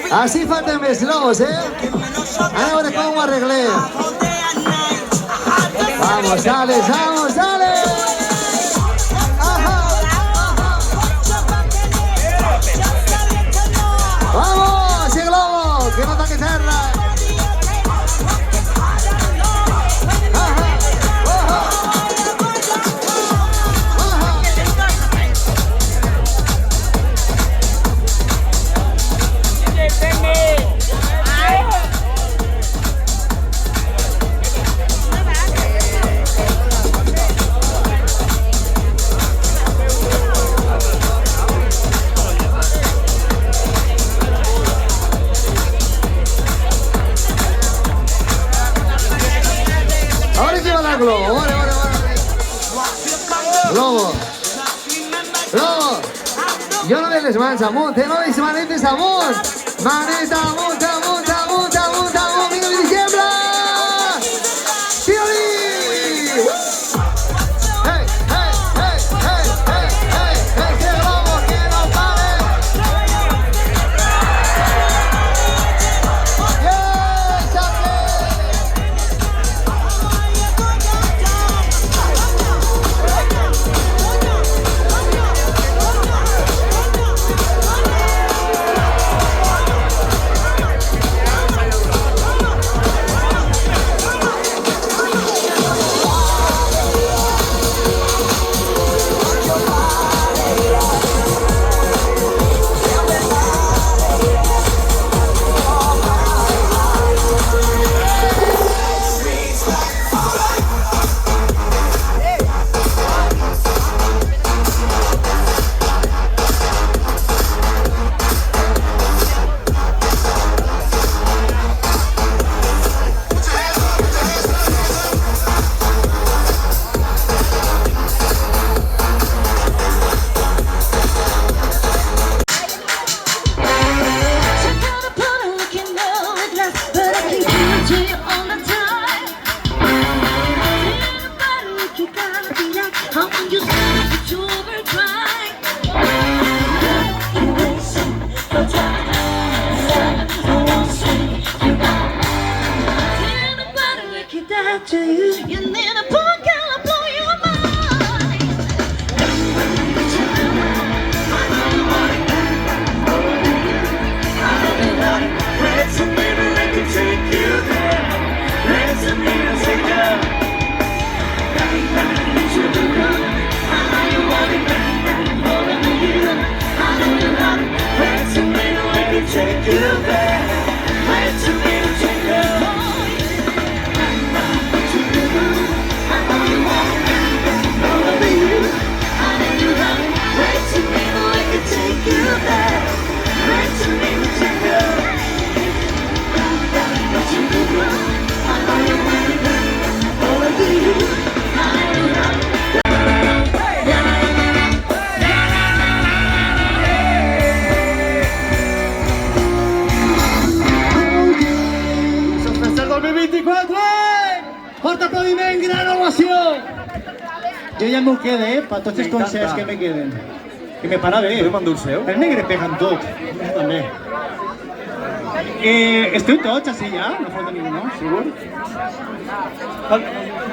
Así falten més lobos, a veure com ho arreglem. Vamos, sale, vamos, sale. Vamos, ese globo, que no toque tierra. Globo, Globo, Globo, yo no les mans amunt, no les manetes amunt, maneta amunt, amunt, amunt, amunt, amunt, vinga, diciembre! Tio-li! Hey, hey, hey, hey, hey, hey, hey, que globo, que no pare! Yeah, chaque! Jo ja m'ho quede, per tots els concerts que me queden. Que me para bé. Podem endur el seu? El negre pega en tot. També. Esteu tots així ja? No falta ningú, no? Segur?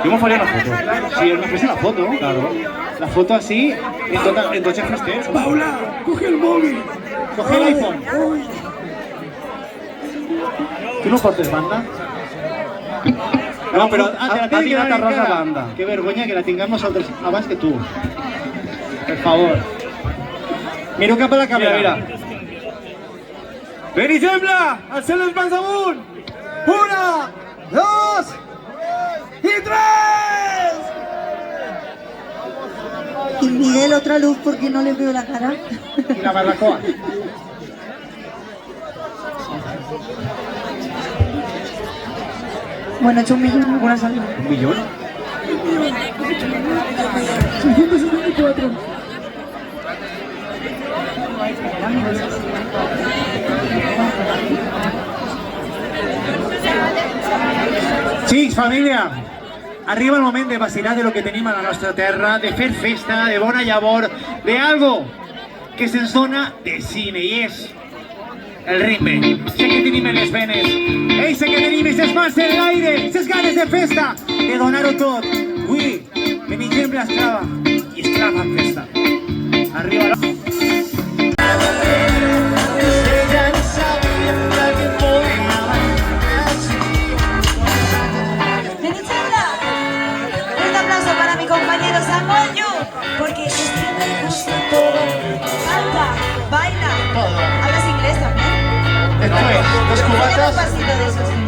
Jo me faria una foto. Sí, me fes la foto. Claro. La foto así, en tots els festers. Paula, coge el móvil. Coge el iPhone. Tu no portes banda? No, però ha tirat a ras de banda. Que vergonya que la tinguem nosaltres abans que tu. Per favor. Miro cap a la càmera. Mira, mira. Ben i sembla! Alcem les mans amunt! 1, 2 i 3! Y Miguel, otra luz porque no le veo la cara. I la barbacoa. Bueno, he hecho 1 millón, alguna salida. ¿1 millón? 674. Xics, família, arriba el moment de vacilar de lo que tenim a la nostra terra, de fer festa, de bona llavor, de algo que se'ns dona de cine, i és el ritme. Sé que tenim les venes. Ei, sé que tenim aquestes mans en l'aire, aquestes ganes de festa, de donar-ho tot. Avui, Benigembla esclava i esclava en festa. Arriba la... Benigembla, un aplauso para mi compañero Samuel, porque es que me gusta todo. Canta, baila. ¿Hablas inglés también? Después, dos Enséñame cubatas. un pasito de esos.